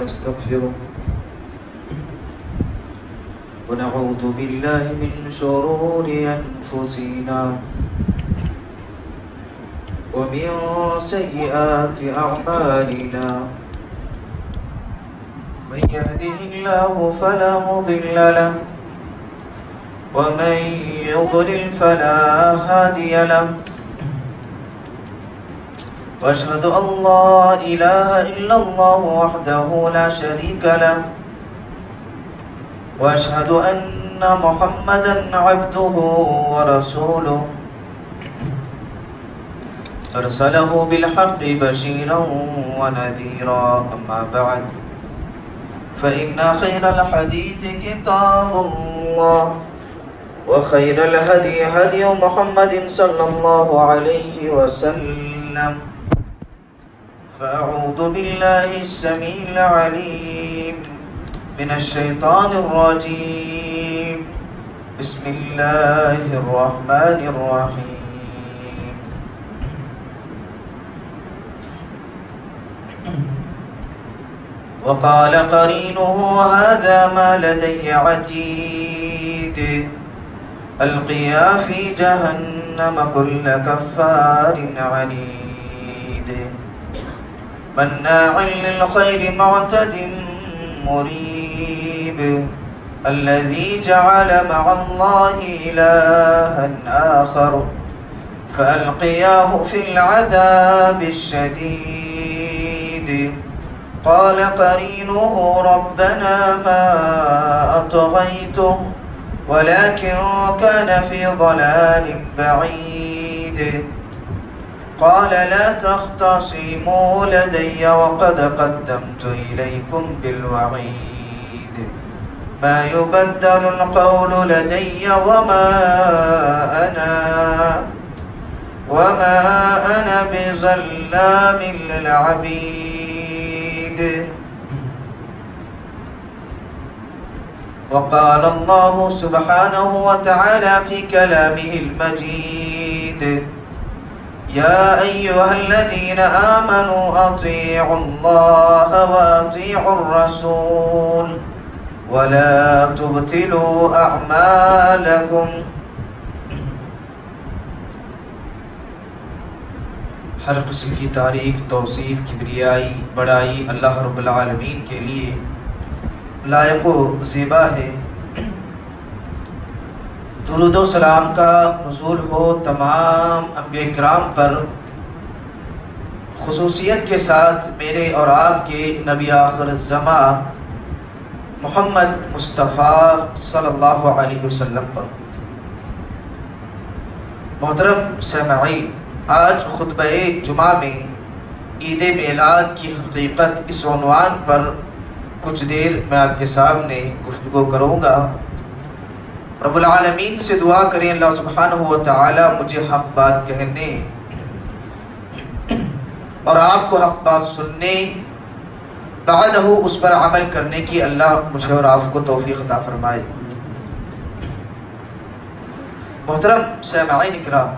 ونستغفره ونعوذ بالله من شرور أنفسنا ومن سيئات أعمالنا من يهده الله فلا مضل له ومن يضلل فلا هادي له وأشهد أن لا إله إلا الله وحده لا شريك له وأشهد أن محمدا عبده ورسوله أرسله بالحق بشيرا ونذيرا أما بعد فإن خير الحديث كتاب الله وخير الهدي هدي محمد صلى الله عليه وسلم فأعوذ بالله السميع العليم من الشيطان الرجيم بسم الله الرحمن الرحيم وقال قرينه هذا ما لدي عتيد ألقيا في جهنم كل كفار عنيد مناع للخير معتد مريب الذي جعل مع الله إلها آخر فألقياه في العذاب الشديد قال قرينه ربنا ما أطغيته ولكن كان في ضلال بعيد قال لا تختصموا لدي وقد قدمت إليكم بالوعيد ما يبدل القول لدي وما أنا بظلام للعبيد وقال الله سبحانه وتعالى في كلامه المجيد يا أيها الذين آمنوا أطيعوا الله وأطيعوا الرسول ولا تبطلوا أعمالكم ہر قسم کی تعریف، توصیف، کبریائی، بڑائی اللہ رب العالمین کے لیے لائق و زیبا ہے۔ درود و سلام کا نزول ہو تمام انبیاء کرام پر، خصوصیت کے ساتھ میرے اور آپ کے نبی آخر الزماں محمد مصطفیٰ صلی اللہ علیہ وسلم پر۔ محترم سامعین، آج خطبہ جمعہ میں عید میلاد کی حقیقت اس عنوان پر کچھ دیر میں آپ کے سامنے گفتگو کروں گا۔ رب العالمین سے دعا کریں اللہ سبحانہ و تعالی مجھے حق بات کہنے اور آپ کو حق بات سننے، بعدہ اس پر عمل کرنے کی اللہ مجھے اور آپ کو توفیق عطا فرمائے۔ محترم سامعین اکرام،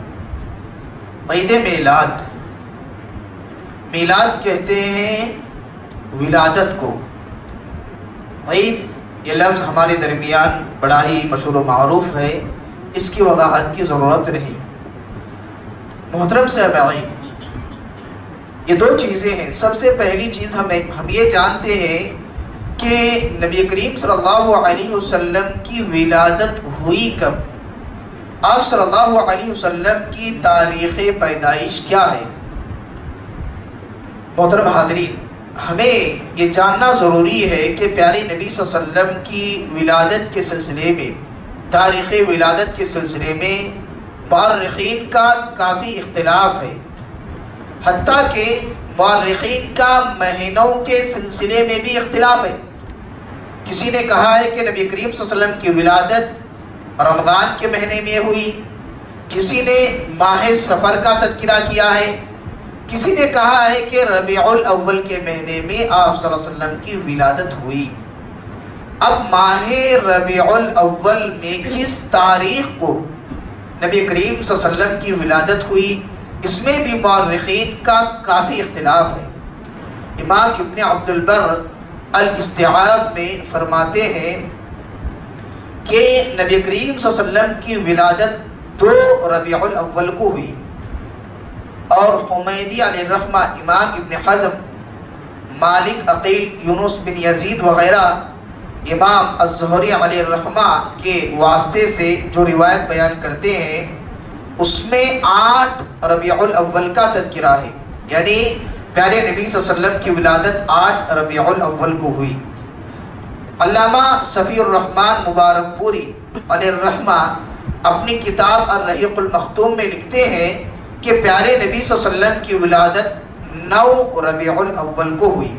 عید میلاد کہتے ہیں ولادت کو۔ عید یہ لفظ ہمارے درمیان بڑا ہی مشہور و معروف ہے، اس کی وضاحت کی ضرورت نہیں۔ محترم سامعین، یہ دو چیزیں ہیں۔ سب سے پہلی چیز ہم یہ جانتے ہیں کہ نبی کریم صلی اللہ علیہ وسلم کی ولادت ہوئی کب، آپ صلی اللہ علیہ وسلم کی تاریخ پیدائش کیا ہے۔ محترم حاضرین، ہمیں یہ جاننا ضروری ہے کہ پیارے نبی صلی اللہ علیہ وسلم کی ولادت کے سلسلے میں، تاریخ ولادت کے سلسلے میں مورخین کا کافی اختلاف ہے، حتیٰ کہ مورخین کا مہینوں کے سلسلے میں بھی اختلاف ہے۔ کسی نے کہا ہے کہ نبی کریم صلی اللہ علیہ وسلم کی ولادت رمضان کے مہینے میں ہوئی، کسی نے ماہ سفر کا تذکرہ کیا ہے، کسی نے کہا ہے کہ ربیع الاول کے مہینے میں آپ صلی اللہ علیہ وسلم کی ولادت ہوئی۔ اب ماہ ربیع الاول میں کس تاریخ کو نبی کریم صلی اللہ علیہ وسلم کی ولادت ہوئی، اس میں بھی مورخین کا کافی اختلاف ہے۔ امام ابن عبد البر الاستیعاب میں فرماتے ہیں کہ نبی کریم صلی اللہ علیہ وسلم کی ولادت 2 ربیع الاول کو ہوئی، اور حمیدی علیہ الرحمہ، امام ابن حزم، مالک عقیل، یونس بن یزید وغیرہ امام الزہری علیہ الرحمہ کے واسطے سے جو روایت بیان کرتے ہیں اس میں 8 ربیع الاول کا تذکرہ ہے، یعنی پیارے نبی صلی اللہ علیہ وسلم کی ولادت 8 ربیع الاول کو ہوئی۔ علامہ صفی الرحمن مبارک پوری علیہ الرحمہ اپنی کتاب الرحیق المختوم میں لکھتے ہیں کہ پیارے نبی صلی اللہ علیہ وسلم کی ولادت 9 ربیع الاول کو ہوئی،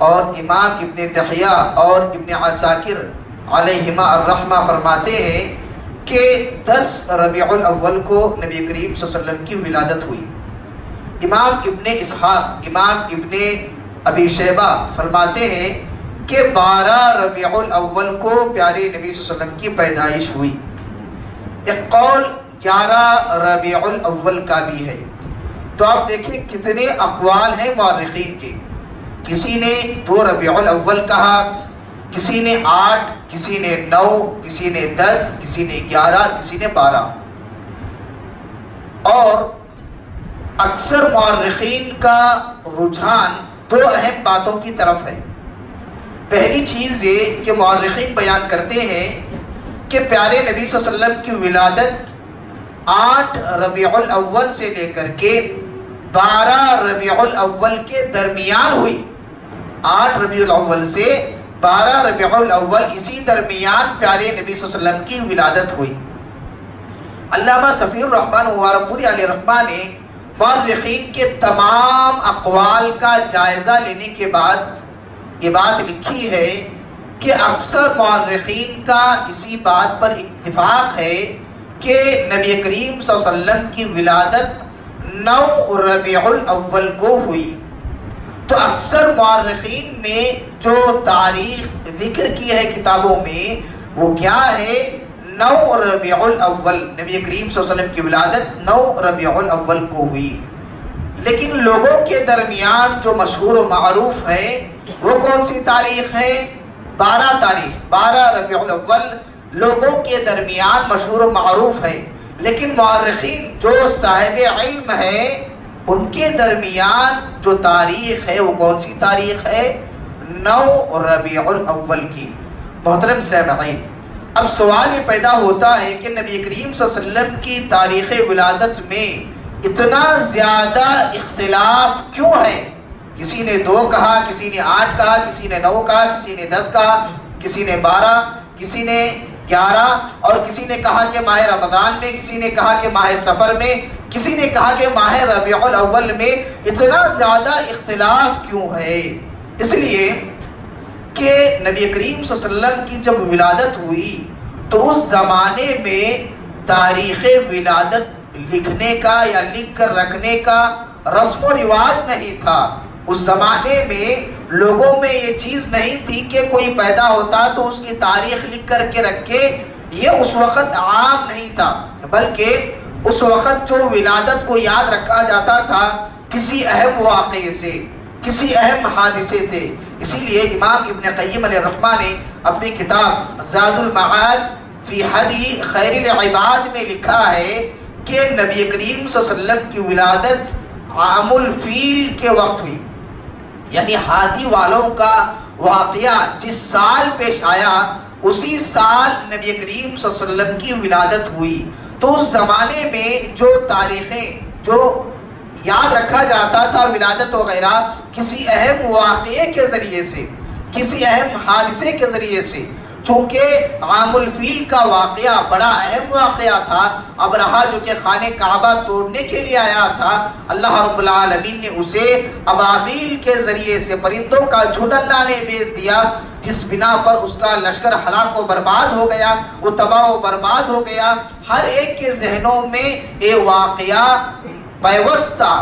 اور امام ابن دحیہ اور ابن عساکر علیہما الرحمہ فرماتے ہیں کہ 10 ربیع الاول کو نبی کریم صلی اللہ علیہ وسلم کی ولادت ہوئی۔ امام ابن اسحاق، امام ابن ابی شیبہ فرماتے ہیں کہ 12 ربیع الاول کو پیارے نبی صلی اللہ علیہ وسلم کی پیدائش ہوئی۔ ایک قول 11 ربیع الاول کا بھی ہے۔ تو آپ دیکھیں کتنے اقوال ہیں مورخین کے، کسی نے 2 ربیع الاول کہا، کسی نے 8، کسی نے 9، کسی نے 10، کسی نے 11، کسی نے 12۔ اور اکثر مورخین کا رجحان 2 اہم باتوں کی طرف ہے۔ پہلی چیز یہ کہ مورخین بیان کرتے ہیں کہ پیارے نبی صلی اللہ علیہ وسلم کی ولادت 8 ربیع الاول سے لے کر کے 12 ربیع الاول کے درمیان ہوئی۔ 8 ربیع الاول سے 12 ربیع الاول، اسی درمیان پیارے نبی صلی اللہ علیہ وسلم کی ولادت ہوئی۔ علامہ صفی الرحمن مبارک پوری علیہ الرحمہ نے مورخین کے تمام اقوال کا جائزہ لینے کے بعد یہ بات لکھی ہے کہ اکثر مورخین کا اسی بات پر اتفاق ہے کہ نبی کریم صلی اللہ علیہ وسلم کی ولادت 9 ربیع الاول کو ہوئی۔ تو اکثر مورخین نے جو تاریخ ذکر کی ہے کتابوں میں وہ کیا ہے؟ 9 ربیع الاول، نبی کریم صلی اللہ علیہ وسلم کی ولادت 9 ربیع الاول کو ہوئی۔ لیکن لوگوں کے درمیان جو مشہور و معروف ہے وہ کون سی تاریخ ہے؟ 12 تاریخ، 12 ربیع الاول لوگوں کے درمیان مشہور و معروف ہے، لیکن مورخین جو صاحب علم ہے ان کے درمیان جو تاریخ ہے وہ کون سی تاریخ ہے؟ 9 ربیع الاول کی۔ محترم سامعین، اب سوال یہ پیدا ہوتا ہے کہ نبی کریم صلی اللہ علیہ وسلم کی تاریخ ولادت میں اتنا زیادہ اختلاف کیوں ہے؟ کسی نے 2 کہا، کسی نے 8 کہا، کسی نے 9 کہا، کسی نے 10 کہا، کسی نے 12، کسی نے 11، اور کسی نے کہا کہ ماہ رمضان میں، کسی نے کہا کہ ماہ سفر میں، کسی نے کہا کہ ماہ ربیع الاول میں۔ اتنا زیادہ اختلاف کیوں ہے؟ اس لیے کہ نبی کریم صلی اللہ علیہ وسلم کی جب ولادت ہوئی تو اس زمانے میں تاریخ ولادت لکھنے کا یا لکھ کر رکھنے کا رسم و رواج نہیں تھا۔ اس زمانے میں لوگوں میں یہ چیز نہیں تھی کہ کوئی پیدا ہوتا تو اس کی تاریخ لکھ کر کے رکھے، یہ اس وقت عام نہیں تھا، بلکہ اس وقت جو ولادت کو یاد رکھا جاتا تھا کسی اہم واقعے سے، کسی اہم حادثے سے۔ اسی لیے امام ابن قیم علیہ الرحمہ نے اپنی کتاب زاد المعاد فی ہدی خیر العباد میں لکھا ہے کہ نبی کریم صلی اللہ علیہ وسلم کی ولادت عام الفیل کے وقت ہوئی، یعنی ہاتھی والوں کا واقعہ جس سال پیش آیا اسی سال نبی کریم صلی اللہ علیہ وسلم کی ولادت ہوئی۔ تو اس زمانے میں جو تاریخیں جو یاد رکھا جاتا تھا ولادت وغیرہ کسی اہم واقعے کے ذریعے سے، کسی اہم حادثے کے ذریعے سے، چونکہ عام الفیل کا واقعہ بڑا اہم واقعہ تھا۔ ابرہہ جو کہ خانہ کعبہ توڑنے کے لیے آیا تھا، اللہ رب العالمین نے اسے ابابیل کے ذریعے سے، پرندوں کا جھنڈ اللہ نے بھیج دیا، جس بنا پر اس کا لشکر ہلاک و برباد ہو گیا، وہ تباہ و برباد ہو گیا۔ ہر ایک کے ذہنوں میں یہ واقعہ پیوست تھا،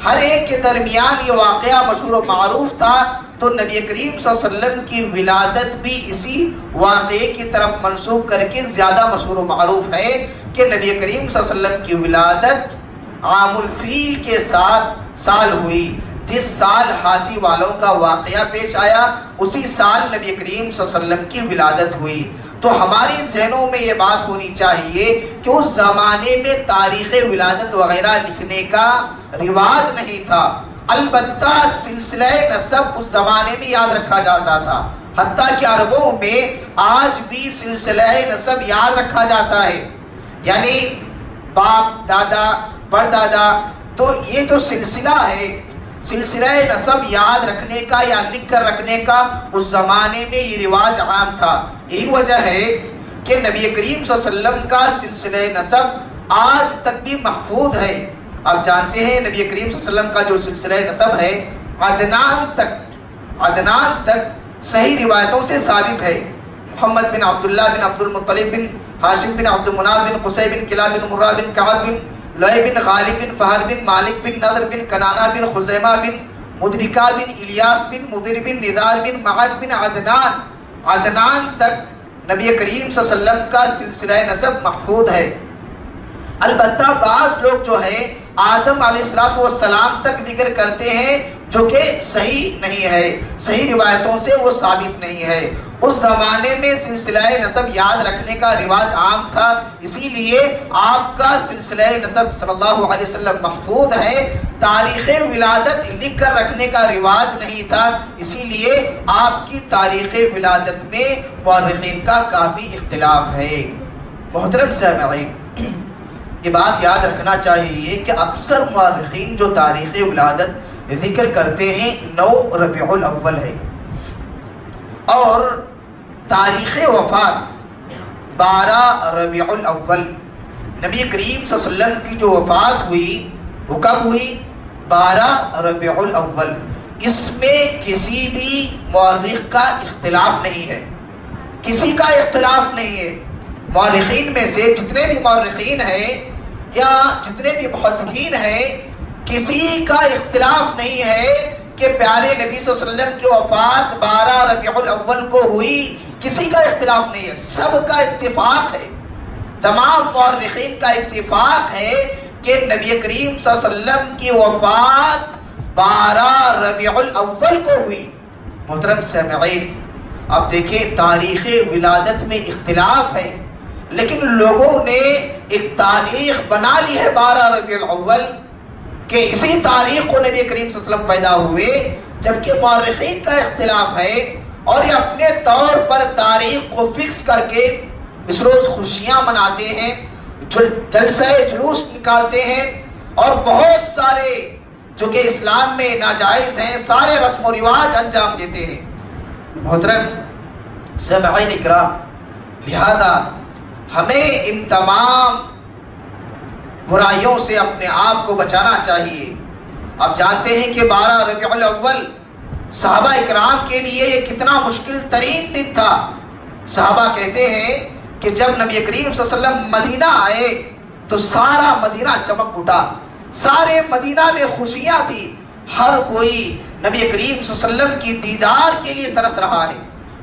ہر ایک کے درمیان یہ واقعہ مشہور و معروف تھا۔ تو نبی کریم صلی اللہ علیہ وسلم کی ولادت بھی اسی واقعے کی طرف منسوب کر کے زیادہ مشہور و معروف ہے کہ نبی کریم صلی اللہ علیہ وسلم کی ولادت عام الفیل کے ساتھ سال ہوئی۔ جس سال ہاتھی والوں کا واقعہ پیش آیا اسی سال نبی کریم صلی اللہ علیہ وسلم کی ولادت ہوئی۔ تو ہماری ذہنوں میں یہ بات ہونی چاہیے کہ اس زمانے میں تاریخ ولادت وغیرہ لکھنے کا رواج نہیں تھا، البتہ سلسلہ نسب اس زمانے میں یاد رکھا جاتا تھا، حتیٰ کہ عربوں میں آج بھی سلسلہ نسب یاد رکھا جاتا ہے، یعنی باپ، دادا، پردادا، تو یہ جو سلسلہ ہے، سلسلہ نسب یاد رکھنے کا یا لکھ کر رکھنے کا اس زمانے میں یہ رواج عام تھا۔ یہی وجہ ہے کہ نبی کریم صلی اللہ علیہ وسلم کا سلسلہ نسب آج تک بھی محفوظ ہے۔ آپ جانتے ہیں نبی کریم صلی اللہ علیہ وسلم کا جو سلسلہ نسب ہے عدنان تک صحیح روایتوں سے ثابت ہے۔ محمد بن عبداللہ بن عبد المطلب بن ہاشم بن عبد مناف بن قصی بن کلاب بن مرہ بن کعب بن لؤی بن غالب بن فہر بن مالک بن نضر بن کنانہ بن خزیمہ بن مدرکہ بن الیاس بن مضر بن نزار بن معد بن عدنان تک نبی کریم صلی اللہ علیہ وسلم کا سلسلہ نسب محفوظ ہے۔ البتہ بعض لوگ جو ہے آدم علیہ السلام تک ذکر کرتے ہیں جو کہ صحیح نہیں ہے، صحیح روایتوں سے وہ ثابت نہیں ہے۔ اس زمانے میں سلسلہ نسب یاد رکھنے کا رواج عام تھا، اسی لیے آپ کا سلسلہ نسب صلی اللہ علیہ وسلم محفوظ ہے۔ تاریخ ولادت لکھ کر رکھنے کا رواج نہیں تھا، اسی لیے آپ کی تاریخ ولادت میں مورخین کا کافی اختلاف ہے۔ محترم سامعین، یہ بات یاد رکھنا چاہیے کہ اکثر مورخین جو تاریخ ولادت ذکر کرتے ہیں 9 ربیع الاول ہے، اور تاریخ وفات 12 ربیع الاول۔ نبی کریم صلی اللہ علیہ وسلم کی جو وفات ہوئی وہ کب ہوئی؟ 12 ربیع الاول۔ اس میں کسی بھی مورخ کا اختلاف نہیں ہے، کسی کا اختلاف نہیں ہے۔ مورخین میں سے جتنے بھی مورخین ہیں یا جتنے بھی محدثین ہیں، کسی کا اختلاف نہیں ہے کہ پیارے نبی صلی اللہ علیہ وسلم کی وفات 12 ربیع الاول کو ہوئی، کسی کا اختلاف نہیں ہے، سب کا اتفاق ہے، تمام مورخین کا اتفاق ہے کہ نبی کریم صلی اللہ علیہ وسلم کی وفات 12 ربیع الاول کو ہوئی۔ محترم سامعین، آپ دیکھیں تاریخ ولادت میں اختلاف ہے، لیکن لوگوں نے ایک تاریخ بنا لی ہے 12 ربیع الاول کہ اسی تاریخ کو نبی کریم صلی اللہ علیہ وسلم پیدا ہوئے، جبکہ مورخین کا اختلاف ہے، اور یہ اپنے طور پر تاریخ کو فکس کر کے اس روز خوشیاں مناتے ہیں، جلسہ جلوس نکالتے ہیں، اور بہت سارے جو کہ اسلام میں ناجائز ہیں سارے رسم و رواج انجام دیتے ہیں۔ محترم سامعین اکرام، لہذا ہمیں ان تمام برائیوں سے اپنے آپ کو بچانا چاہیے۔ آپ جانتے ہیں کہ 12 ربیع الاول صحابہ اکرام کے لیے یہ کتنا مشکل ترین دن تھا۔ صحابہ کہتے ہیں کہ جب نبی کریم صلی اللہ علیہ وسلم مدینہ آئے تو سارا مدینہ چمک اٹھا، سارے مدینہ میں خوشیاں تھی، ہر کوئی نبی کریم صلی اللہ علیہ وسلم کی دیدار کے لیے ترس رہا ہے،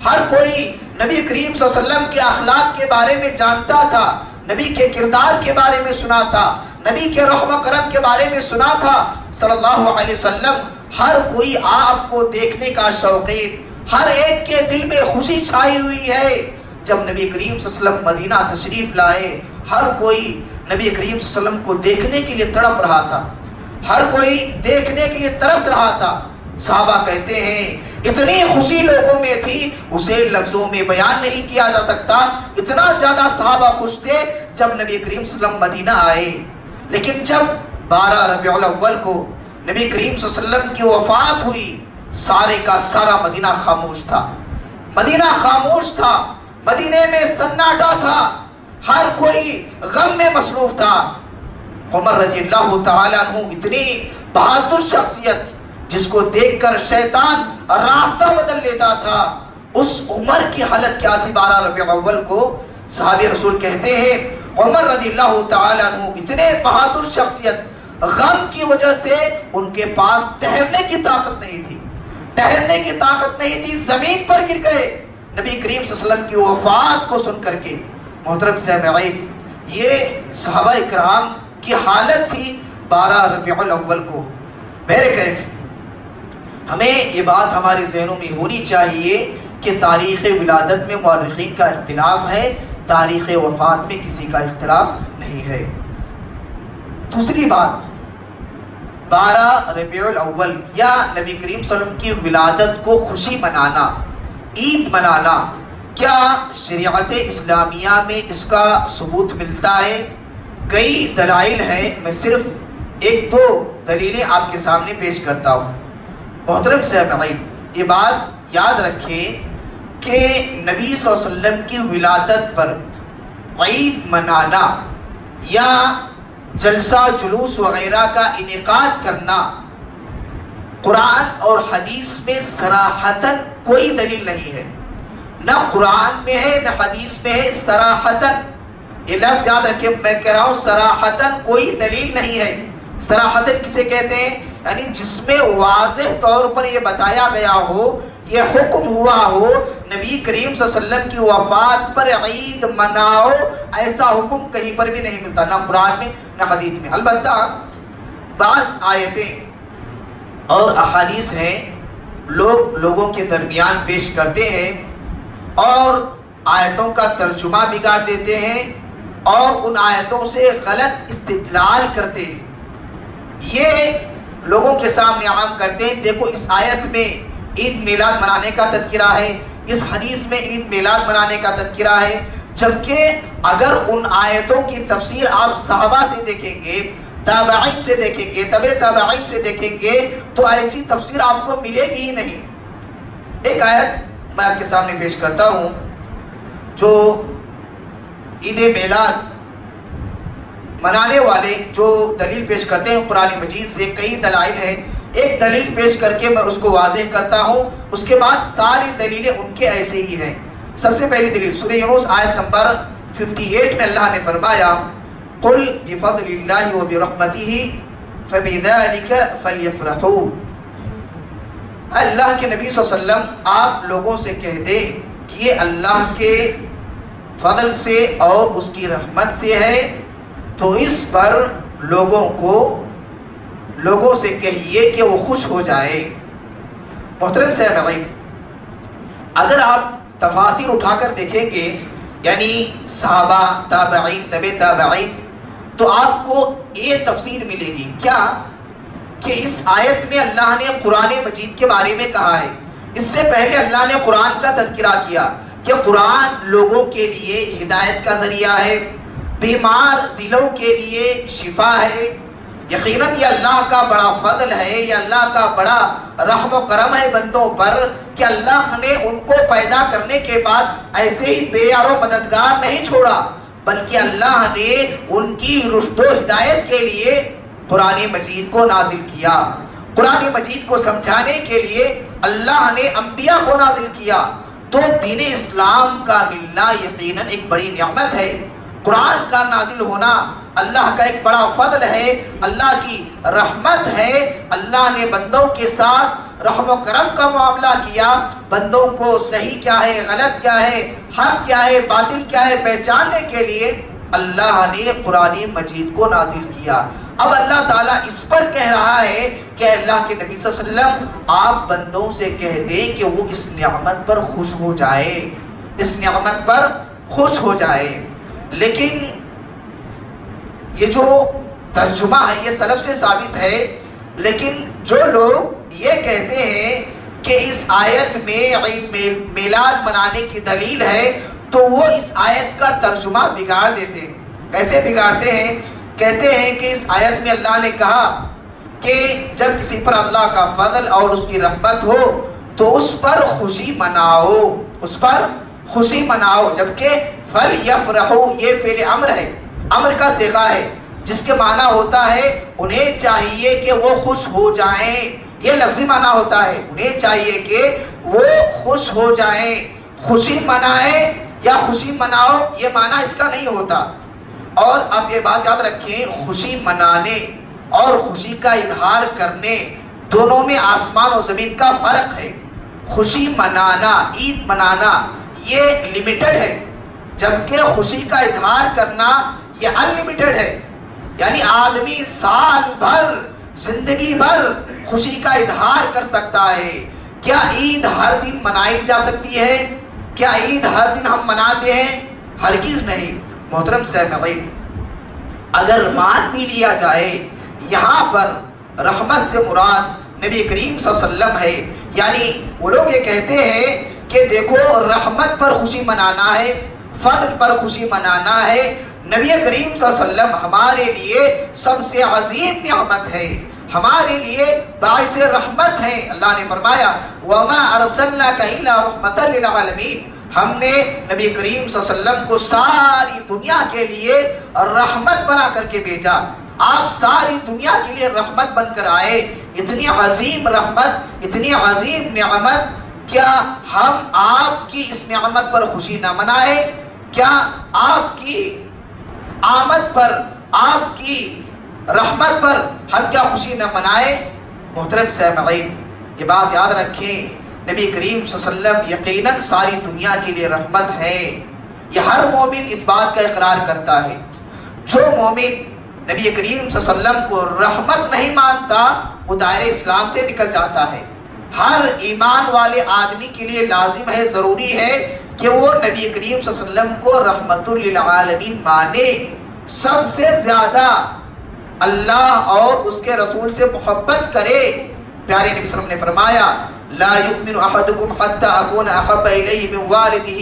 ہر کوئی نبی کریم صلی اللہ علیہ وسلم کے اخلاق کے بارے میں جانتا تھا، نبی کے کردار کے بارے میں سنا تھا، نبی کے رحم و کرم کے بارے میں سنا تھا صلی اللہ علیہ وسلم۔ ہر کوئی آپ کو دیکھنے کا شوقین، ہر ایک کے دل میں خوشی چھائی ہوئی ہے۔ جب نبی کریم صلی اللہ علیہ وسلم مدینہ تشریف لائے، ہر کوئی نبی کریم صلی اللہ علیہ وسلم کو دیکھنے کے لیے تڑپ رہا تھا، ہر کوئی دیکھنے کے لیے ترس رہا تھا۔ صحابہ کہتے ہیں اتنی خوشی لوگوں میں تھی اسے لفظوں میں بیان نہیں کیا جا سکتا، اتنا زیادہ صحابہ خوش تھے جب نبی کریم صلی اللہ علیہ وسلم مدینہ آئے۔ لیکن جب 12 ربیع الاول کو نبی کریم صلی اللہ علیہ وسلم کی وفات ہوئی، سارے کا سارا مدینہ خاموش تھا، مدینہ خاموش تھا، مدینے میں سناٹا تھا، ہر کوئی غم میں مصروف تھا۔ عمر رضی اللہ تعالیٰ عنہ اتنی بہادر شخصیت جس کو دیکھ کر شیطان راستہ بدل لیتا تھا، اس عمر کی حالت کیا تھی 12 ربیع الاول کو؟ صحابی رسول کہتے ہیں عمر رضی اللہ تعالیٰ عنہ اتنے بہادر شخصیت، غم کی وجہ سے ان کے پاس ٹہرنے کی طاقت نہیں تھی، ٹہرنے کی طاقت نہیں تھی، زمین پر گر گئے نبی کریم صلی اللہ علیہ وسلم کی وفات کو سن کر کے۔ محترم سامعین، یہ صحابہ اکرام کی حالت تھی 12 ربیع الاول کو۔ میرے کیف ہمیں یہ بات ہمارے ذہنوں میں ہونی چاہیے کہ تاریخ ولادت میں مورخین کا اختلاف ہے، تاریخ وفات میں کسی کا اختلاف نہیں ہے۔ دوسری بات، 12 ربیع الاول یا نبی کریم صلی اللہ علیہ وسلم کی ولادت کو خوشی منانا، عید منانا، کیا شریعت اسلامیہ میں اس کا ثبوت ملتا ہے؟ کئی دلائل ہیں، میں صرف ایک دو دلیلیں آپ کے سامنے پیش کرتا ہوں۔ محترم سامعین، یہ بات یاد رکھیں کہ نبی صلی اللہ علیہ وسلم کی ولادت پر عید منانا یا جلسہ جلوس وغیرہ کا انعقاد کرنا قرآن اور حدیث میں صراحتاً کوئی دلیل نہیں ہے، نہ قرآن میں ہے نہ حدیث میں ہے۔ صراحتاً، یہ لفظ یاد رکھیں، میں کہہ رہا ہوں صراحتاً کوئی دلیل نہیں ہے۔ صراحتاً کسے کہتے ہیں؟ یعنی جس میں واضح طور پر یہ بتایا گیا ہو، یہ حکم ہوا ہو نبی کریم صلی اللہ علیہ وسلم کی وفات پر عید مناؤ، ایسا حکم کہیں پر بھی نہیں ملتا، نہ قرآن میں نہ حدیث میں۔ البتہ بعض آیتیں اور احادیث ہیں لوگوں کے درمیان پیش کرتے ہیں اور آیتوں کا ترجمہ بگاڑ دیتے ہیں اور ان آیتوں سے غلط استدلال کرتے ہیں۔ یہ لوگوں کے سامنے عام کرتے ہیں، دیکھو اس آیت میں عید میلاد منانے کا تذکرہ ہے، اس حدیث میں عید میلاد منانے کا تذکرہ ہے، جبکہ اگر ان آیتوں کی تفسیر آپ صحابہ سے دیکھیں گے، تابعین سے دیکھیں گے، تبع تابعین سے دیکھیں گے تو ایسی تفسیر آپ کو ملے گی ہی نہیں۔ ایک آیت میں آپ کے سامنے پیش کرتا ہوں جو عید میلاد منانے والے جو دلیل پیش کرتے ہیں قرآن مجید سے، کئی دلائل ہیں، ایک دلیل پیش کر کے میں اس کو واضح کرتا ہوں، اس کے بعد ساری دلیلیں ان کے ایسے ہی ہیں۔ سب سے پہلی دلیل سورہ یونس آیت نمبر 58 میں اللہ نے فرمایا قُلْ بِفَضْلِ اللَّهِ وَبِرَحْمَتِهِ فَبِذَلِكَ فَلْيَفْرَحُوا۔ اللہ کے نبی صلی اللہ علیہ وسلم آپ لوگوں سے کہہ دیں کہ یہ اللہ کے فضل سے اور اس کی رحمت سے ہے، تو اس پر لوگوں سے کہیے کہ وہ خوش ہو جائے۔ محترم سامعین، اگر آپ تفاسیر اٹھا کر دیکھیں گے، یعنی صحابہ، تابعین، تبع تابعین، تو آپ کو یہ تفسیر ملے گی کیا کہ اس آیت میں اللہ نے قرآن مجید کے بارے میں کہا ہے۔ اس سے پہلے اللہ نے قرآن کا تذکرہ کیا کہ قرآن لوگوں کے لیے ہدایت کا ذریعہ ہے، بیمار دلوں کے لیے شفا ہے۔ یقیناً یہ اللہ کا بڑا فضل ہے، یہ اللہ کا بڑا رحم و کرم ہے بندوں پر کہ اللہ نے ان کو پیدا کرنے کے بعد ایسے ہی بے یار و مددگار نہیں چھوڑا، بلکہ اللہ نے ان کی رشد و ہدایت کے لیے قرآن مجید کو نازل کیا۔ قرآن مجید کو سمجھانے کے لیے اللہ نے انبیاء کو نازل کیا۔ تو دین اسلام کا ملنا یقیناً ایک بڑی نعمت ہے۔ قرآن کا نازل ہونا اللہ کا ایک بڑا فضل ہے، اللہ کی رحمت ہے۔ اللہ نے بندوں کے ساتھ رحم و کرم کا معاملہ کیا، بندوں کو صحیح کیا ہے، غلط کیا ہے، حق کیا ہے، باطل کیا ہے پہچاننے کے لیے اللہ نے قرآن مجید کو نازل کیا۔ اب اللہ تعالیٰ اس پر کہہ رہا ہے کہ اللہ کے نبی صلی اللہ علیہ وسلم آپ بندوں سے کہہ دیں کہ وہ اس نعمت پر خوش ہو جائے، اس نعمت پر خوش ہو جائے۔ لیکن یہ جو ترجمہ ہے یہ سلف سے ثابت ہے، لیکن جو لوگ یہ کہتے ہیں کہ اس آیت میں عید میلاد منانے کی دلیل ہے تو وہ اس آیت کا ترجمہ بگاڑ دیتے ہیں۔ کیسے بگاڑتے ہیں؟ کہتے ہیں کہ اس آیت میں اللہ نے کہا کہ جب کسی پر اللہ کا فضل اور اس کی رحمت ہو تو اس پر خوشی مناؤ، اس پر خوشی مناؤ، جبکہ فَلْيَفْرَحُوا یہ فعل امر ہے، امر کا صیغہ ہے، جس کے معنی ہوتا ہے انہیں چاہیے کہ وہ خوش ہو جائیں۔ یہ لفظی معنی ہوتا ہے، انہیں چاہیے کہ وہ خوش ہو جائیں۔ خوشی منائیں یا خوشی مناؤ یہ معنی اس کا نہیں ہوتا۔ اور آپ یہ بات یاد رکھیں، خوشی منانے اور خوشی کا اظہار کرنے دونوں میں آسمان و زمین کا فرق ہے۔ خوشی منانا، عید منانا یہ لمیٹڈ ہے، جبکہ خوشی کا اظہار کرنا یہ ان لمیٹڈ ہے۔ یعنی آدمی سال بھر، زندگی بھر خوشی کا اظہار کر سکتا ہے۔ کیا عید ہر دن منائی جا سکتی ہے؟ کیا عید ہر دن ہم مناتے ہیں؟ ہرگز نہیں۔ محترم سامعین، اگر مان بھی لیا جائے یہاں پر رحمت سے مراد نبی کریم صلی اللہ علیہ وسلم ہے، یعنی وہ لوگ یہ کہتے ہیں کہ دیکھو رحمت پر خوشی منانا ہے، فضل پر خوشی منانا ہے، نبی کریم صلی اللہ علیہ وسلم ہمارے لیے سب سے عظیم نعمت ہے، ہمارے لیے باعث رحمت ہے۔ اللہ نے فرمایا وَمَا أَرْسَلْنَاكَ إِلَّا رَحْمَةً لِلْعَالَمِينَ، ہم نے نبی کریم صلی اللہ علیہ وسلم کو ساری دنیا کے لیے رحمت بنا کر کے بھیجا۔ آپ ساری دنیا کے لیے رحمت بن کر آئے۔ اتنی عظیم رحمت، اتنی عظیم نعمت، کیا ہم آپ کی اس نعمت پر خوشی نہ منائیں؟ کیا آپ کی آمد پر، آپ کی رحمت پر ہم کیا خوشی نہ منائیں؟ محترم سامعین، یہ بات یاد رکھیں، نبی کریم صلی اللہ علیہ وسلم یقیناً ساری دنیا کے لیے رحمت ہے۔ یہ ہر مومن اس بات کا اقرار کرتا ہے۔ جو مومن نبی کریم صلی اللہ علیہ وسلم کو رحمت نہیں مانتا وہ دائرہ اسلام سے نکل جاتا ہے۔ ہر ایمان والے آدمی کے لیے لازم ہے، ضروری ہے کہ وہ نبی کریم صلی اللہ علیہ وسلم کو رحمت للعالمین مانے، سب سے زیادہ اللہ اور اس کے رسول سے محبت کرے۔ پیارے نبی صلی اللہ علیہ وسلم نے فرمایا لا یؤمن احدکم حتی اکون احب الیہ من والدہ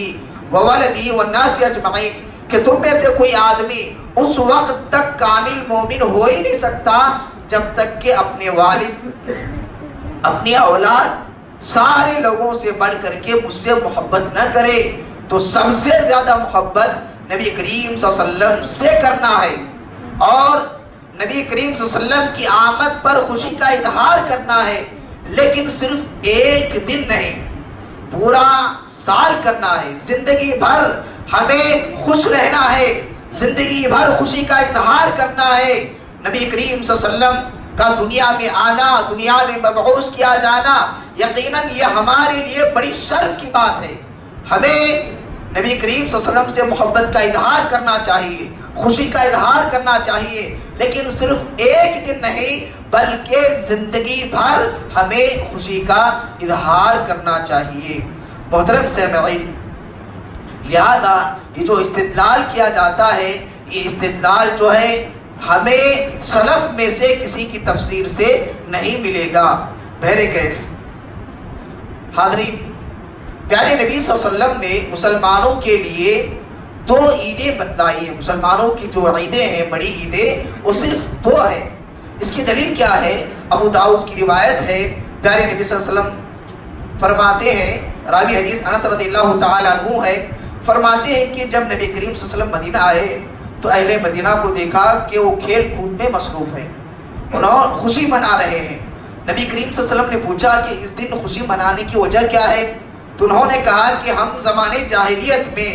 وولدہ والناس اجمعین، کہ تم میں سے کوئی آدمی اس وقت تک کامل مومن ہو ہی نہیں سکتا جب تک کہ اپنے والد، اپنی اولاد، سارے لوگوں سے بڑھ کر کے مجھ سے محبت نہ کرے۔ تو سب سے زیادہ محبت نبی کریم صلی اللہ علیہ وسلم سے کرنا ہے، اور نبی کریم صلی اللہ علیہ وسلم کی آمد پر خوشی کا اظہار کرنا ہے، لیکن صرف ایک دن نہیں، پورا سال کرنا ہے۔ زندگی بھر ہمیں خوش رہنا ہے، زندگی بھر خوشی کا اظہار کرنا ہے۔ نبی کریم صلی اللہ علیہ وسلم کا دنیا میں آنا، دنیا میں مبعوث کیا جانا، یقیناً یہ ہمارے لیے بڑی شرف کی بات ہے۔ ہمیں نبی کریم صلی اللہ علیہ وسلم سے محبت کا اظہار کرنا چاہیے، خوشی کا اظہار کرنا چاہیے، لیکن صرف ایک دن نہیں بلکہ زندگی بھر ہمیں خوشی کا اظہار کرنا چاہیے۔ محترم سامعین، لہذا یہ جو استدلال کیا جاتا ہے، یہ استدلال جو ہے ہمیں سلف میں سے کسی کی تفسیر سے نہیں ملے گا۔ بہرکیف حاضرین، پیارے نبی صلی اللہ علیہ وسلم نے مسلمانوں کے لیے دو عیدیں بتلائی ہیں۔ مسلمانوں کی جو عیدیں ہیں، بڑی عیدیں، وہ صرف دو ہیں۔ اس کی دلیل کیا ہے؟ ابو داؤد کی روایت ہے، پیارے نبی صلی اللہ علیہ وسلم فرماتے ہیں، راوی حدیث انس رضی اللہ تعالیٰ عنہ ہے، فرماتے ہیں کہ جب نبی کریم صلی اللہ علیہ وسلم مدینہ آئے تو اہل مدینہ کو دیکھا کہ وہ کھیل کود میں مصروف ہیں، انہوں خوشی منا رہے ہیں۔ نبی کریم صلی اللہ علیہ وسلم نے پوچھا کہ اس دن خوشی منانے کی وجہ کیا ہے؟ تو انہوں نے کہا کہ ہم زمانے جاہلیت میں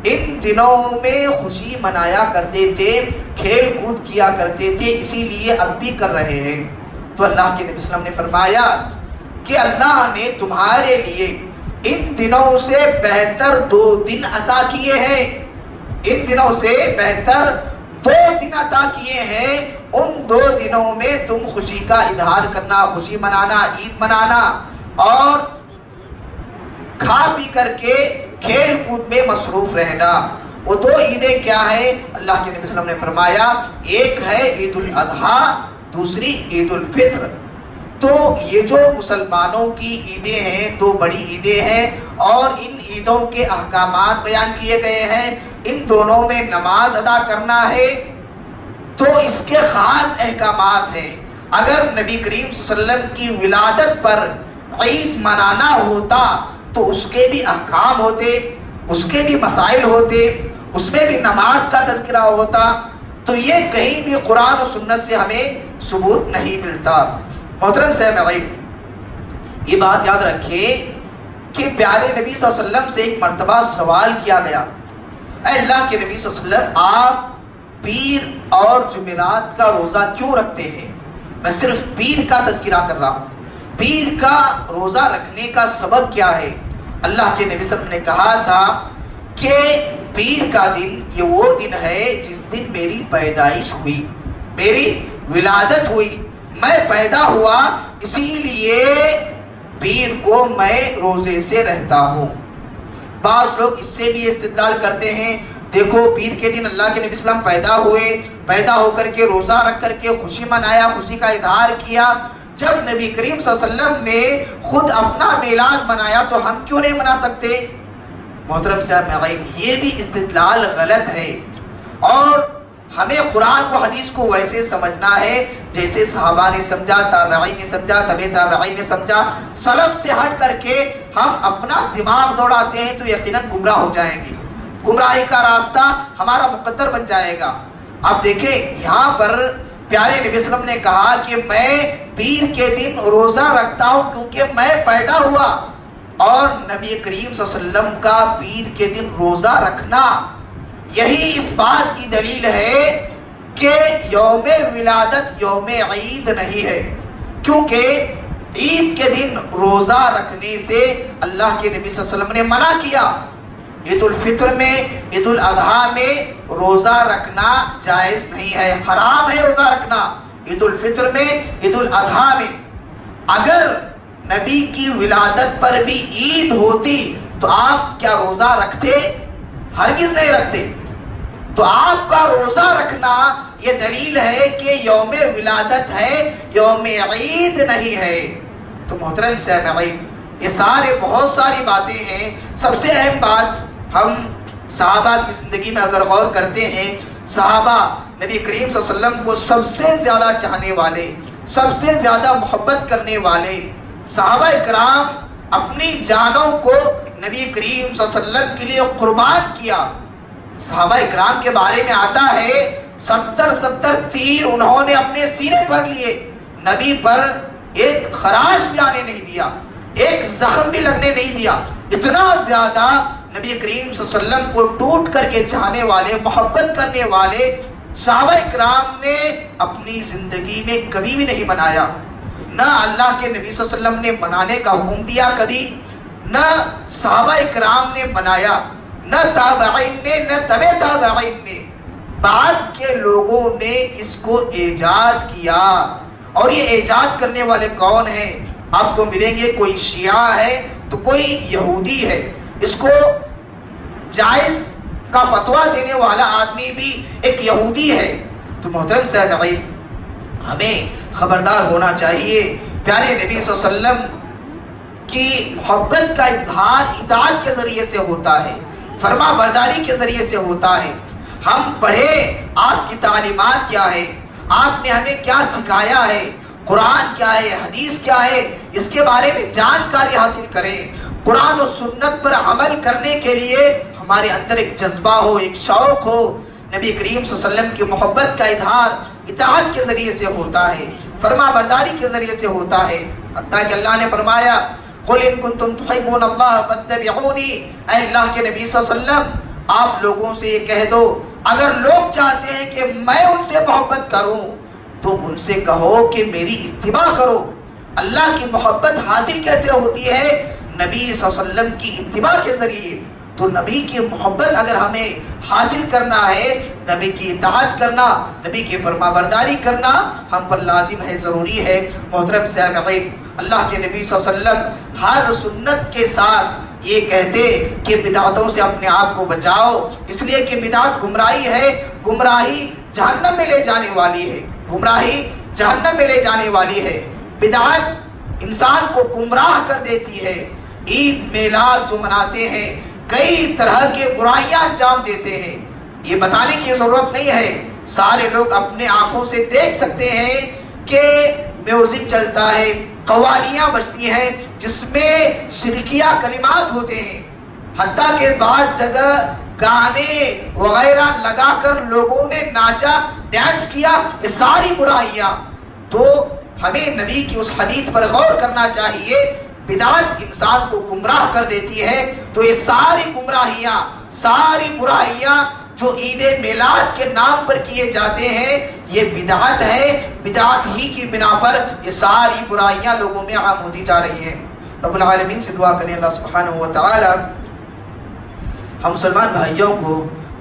ان دنوں میں خوشی منایا کرتے تھے، کھیل کود کیا کرتے تھے، اسی لیے اب بھی کر رہے ہیں۔ تو اللہ کے نبی صلی اللہ علیہ وسلم نے فرمایا کہ اللہ نے تمہارے لیے ان دنوں سے بہتر 2 دن عطا کیے ہیں، ان دنوں سے بہتر 2 دن عطا کیے ہیں۔ ان 2 دنوں میں تم خوشی کا اظہار کرنا، خوشی منانا، عید منانا اور کھا پی کر کے کھیل کود میں مصروف رہنا۔ وہ 2 عیدیں کیا ہیں؟ اللہ کے نبی صلی اللہ علیہ وسلم نے فرمایا ایک ہے عید الاضحیٰ، دوسری عید الفطر۔ تو یہ جو مسلمانوں کی عیدیں ہیں، 2 بڑی عیدیں ہیں، اور ان عیدوں کے احکامات بیان کیے گئے ہیں۔ ان دونوں میں نماز ادا کرنا ہے تو اس کے خاص احکامات ہیں۔ اگر نبی کریم صلی اللہ علیہ وسلم کی ولادت پر عید منانا ہوتا تو اس کے بھی احکام ہوتے، اس کے بھی مسائل ہوتے، اس میں بھی نماز کا تذکرہ ہوتا۔ تو یہ کہیں بھی قرآن و سنت سے ہمیں ثبوت نہیں ملتا۔ محترم سامعین، یہ بات یاد رکھیں کہ پیارے نبی صلی اللہ علیہ وسلم سے ایک مرتبہ سوال کیا گیا، اے اللہ کے نبی صلی اللہ علیہ وسلم، آپ پیر اور جمعرات کا روزہ کیوں رکھتے ہیں؟ میں صرف پیر کا تذکرہ کر رہا ہوں، پیر کا روزہ رکھنے کا سبب کیا ہے؟ اللہ کے نبی صلی اللہ علیہ وسلم نے کہا تھا کہ پیر کا دن یہ وہ دن ہے جس دن میری پیدائش ہوئی، میری ولادت ہوئی، میں پیدا ہوا اسی لیے پیر کو میں روزے سے رہتا ہوں۔ بعض لوگ اس سے بھی استدلال کرتے ہیں، دیکھو پیر کے دن اللہ کے نبی صلی اللہ علیہ وسلم پیدا ہوئے، پیدا ہو کر کے روزہ رکھ کر کے خوشی منایا، خوشی کا اظہار کیا۔ جب نبی کریم صلی اللہ علیہ وسلم نے خود اپنا میلاد منایا تو ہم کیوں نہیں منا سکتے؟ محترم سامعین، یہ بھی استدلال غلط ہے، اور ہمیں قرآن و حدیث کو ویسے سمجھنا ہے جیسے صحابہ نے سمجھا، تابعین نے سمجھا، تبع تابعین نے سمجھا۔ سلف سے ہٹ کر کے ہم اپنا دماغ دوڑاتے ہیں تو یقیناً گمراہ ہو جائیں گے، گمراہی کا راستہ ہمارا مقدر بن جائے گا۔ اب دیکھیں یہاں پر پیارے نبی صلی اللہ علیہ وسلم نے کہا کہ میں پیر کے دن روزہ رکھتا ہوں کیونکہ میں پیدا ہوا، اور نبی کریم صلی اللہ علیہ وسلم کا پیر کے دن روزہ رکھنا یہی اس بات کی دلیل ہے کہ یوم ولادت یوم عید نہیں ہے، کیونکہ عید کے دن روزہ رکھنے سے اللہ کے نبی صلی اللہ علیہ وسلم نے منع کیا۔ عید الفطر میں، عید الاضحیٰ میں روزہ رکھنا جائز نہیں ہے، حرام ہے روزہ رکھنا عید الفطر میں، عید الاضحیٰ میں۔ اگر نبی کی ولادت پر بھی عید ہوتی تو آپ کیا روزہ رکھتے؟ ہرگز نہیں رکھتے۔ تو آپ کا روزہ رکھنا یہ دلیل ہے کہ یوم ولادت ہے، یوم عید نہیں ہے۔ تو محترم سامعین، یہ بہت ساری باتیں ہیں۔ سب سے اہم بات، ہم صحابہ کی زندگی میں اگر غور کرتے ہیں، صحابہ نبی کریم صلی اللہ علیہ وسلم کو سب سے زیادہ چاہنے والے، سب سے زیادہ محبت کرنے والے صحابہ کرام اپنی جانوں کو نبی کریم صلی اللہ علیہ وسلم کے لیے قربان کیا۔ صحابہ کرام کے بارے میں آتا ہے 70 تیر انہوں نے اپنے سینے پر لیے، نبی پر ایک خراش بھی آنے نہیں دیا، ایک زخم بھی لگنے نہیں دیا۔ اتنا زیادہ نبی کریم صلی اللہ علیہ وسلم کو ٹوٹ کر کے چاہنے والے، محبت کرنے والے صحابہ کرام نے اپنی زندگی میں کبھی بھی نہیں منایا۔ نہ اللہ کے نبی صلی اللہ علیہ وسلم نے منانے کا حکم دیا کبھی، نہ صحابہ کرام نے منایا، نہ تابعین نے، نہ تبع تابعین نے۔ بعد کے لوگوں نے اس کو ایجاد کیا، اور یہ ایجاد کرنے والے کون ہیں؟ آپ کو ملیں گے، کوئی شیعہ ہے تو کوئی یہودی ہے۔ اس کو جائز کا فتویٰ دینے والا آدمی بھی ایک یہودی ہے۔ تو محترم سامعین، ہمیں خبردار ہونا چاہیے، پیارے نبی صلی اللہ علیہ وسلم کی محبت کا اظہار اطاعت کے ذریعے سے ہوتا ہے، فرما برداری کے ذریعے سے ہوتا ہے۔ ہم پڑھے آپ کی تعلیمات کیا ہے، آپ نے ہمیں کیا سکھایا ہے، قرآن کیا ہے، حدیث کیا ہے، اس کے بارے میں جانکاری حاصل کریں۔ قرآن و سنت پر عمل کرنے کے لیے ہمارے اندر ایک جذبہ ہو، ایک شوق ہو۔ نبی کریم صلی اللہ علیہ وسلم کی محبت کا اظہار اطاعت کے ذریعے سے ہوتا ہے، فرما برداری کے ذریعے سے ہوتا ہے۔ حتیٰ کہ اللہ نے فرمایا قُلْ إِن كُنتُمْ تُحِبُّونَ اللَّهَ فَاتَّبِعُونِي، اے اللہ کے نبی صلی اللہ علیہ وسلم آپ لوگوں سے یہ کہہ دو، اگر لوگ چاہتے ہیں کہ میں ان سے محبت کروں تو ان سے کہو کہ میری اتباع کرو۔ اللہ کی محبت حاصل کیسے ہوتی ہے؟ نبی صلی اللہ علیہ وسلم کی اتباع کے ذریعے۔ تو نبی کی محبت اگر ہمیں حاصل کرنا ہے، نبی کی اطاعت کرنا، نبی کی فرما برداری کرنا ہم پر لازم ہے، ضروری ہے۔ محترم سامعین، اللہ کے نبی صلی اللہ علیہ وسلم ہر سنت کے ساتھ یہ کہتے کہ بدعتوں سے اپنے آپ کو بچاؤ، اس لیے کہ بدعت گمراہی ہے، گمراہی جہنم میں لے جانے والی ہے، گمراہی جہنم میں لے جانے والی ہے۔ بدعت انسان کو گمراہ کر دیتی ہے۔ عید میلاد جو مناتے ہیں، کئی طرح کے برائیاں انجام دیتے ہیں، یہ بتانے کی ضرورت نہیں ہے، سارے لوگ اپنے آنکھوں سے دیکھ سکتے ہیں کہ میوزک چلتا ہے، قوالیاں بجتی ہیں جس میں شرکیہ کلمات ہوتے ہیں، حتیٰ کہ بعض جگہ گانے وغیرہ لگا کر لوگوں نے ناچا، ڈانس کیا، یہ ساری برائیاں۔ تو ہمیں نبی کی اس حدیث پر غور کرنا چاہیے، بدعت انسان کو گمراہ کر دیتی ہے۔ تو یہ ساری گمراہیاں، ساری برائیاں جو عید میلاد کے نام پر کیے جاتے ہیں، یہ بدعت ہے۔ بدعت ہی کی بنا پر یہ ساری برائیاں لوگوں میں عام ہوتی جا رہی ہیں۔ رب العالمین سے دعا کریں اللہ سبحانہ و تعالی ہم مسلمان بھائیوں کو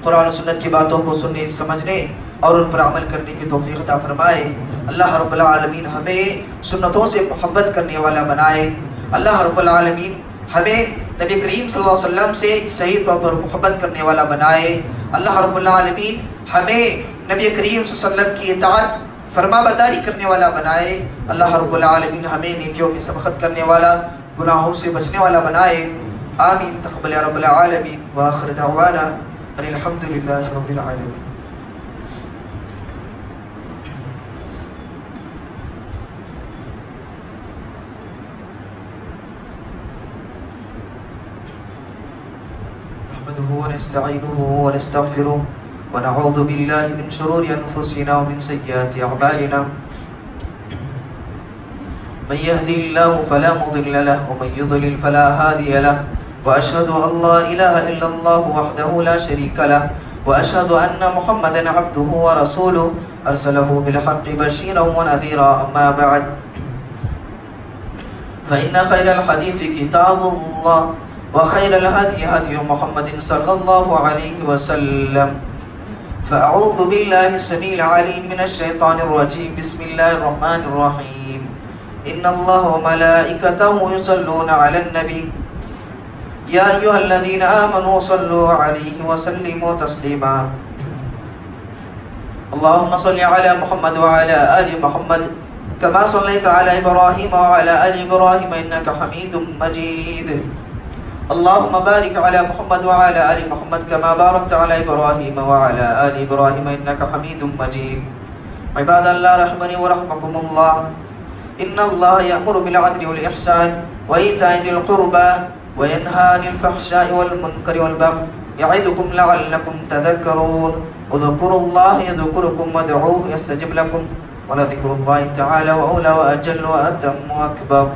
قرآن و سنت کی باتوں کو سننے، سمجھنے اور ان پر عمل کرنے کی توفیق عطا فرمائے۔ اللہ رب العالمین ہمیں سنتوں سے محبت کرنے والا بنائے۔ اللہ رب العالمین ہمیں نبی کریم صلی اللہ علیہ وسلم سے صحیح طور پر محبت کرنے والا بنائے۔ اللہ رب العالمین ہمیں نبی کریم صلی اللہ علیہ وسلم کی اطاعت فرما برداری کرنے والا بنائے۔ اللہ رب العالمین ہمیں نیکیوں میں سبقت کرنے والا، گناہوں سے بچنے والا بنائے۔ آمین تقبل یا رب العالمین وآخر دعوانا ان الحمد للہ رب العالمین۔ نحمده ونستعينه ونستغفره ونعوذ بالله من شرور أنفسنا ومن سيئات أعمالنا، من يهدي الله فلا مضل له ومن يضلل فلا هادي له، وأشهد أن لا إله إلا الله وحده لا شريك له، وأشهد أن محمدا عبده ورسوله أرسله بالحق بشيرا ونذيرا. أما بعد، فإن خير الحديث كتاب الله، وخير الهدي هدي محمد صلى الله عليه وسلم. فأعوذ بالله السميع العليم من الشيطان الرجيم. بسم الله الرحمن الرحيم. إن الله وملائكته يصلون على النبي يا أيها الذين آمنوا صلوا عليه وسلموا تسليما. اللهم صل على محمد وعلى آل محمد كما صليت على إبراهيم وعلى آل إبراهيم إنك حميد مجيد. اللهم بارك على محمد وعلى آل محمد كما باركت على إبراهيم وعلى آل إبراهيم إنك حميد مجيد. عباد الله رحمني ورحمكم الله. إن الله يأمر بالعدل والإحسان وإيتاء ذي القربى وينهى عن الفحشاء والمنكر والبغي يعظكم لعلكم تذكرون. اذكروا الله يذكركم وادعوه يستجب لكم ولذكر الله تعالى وأولى وأجل وأتم وأكبر.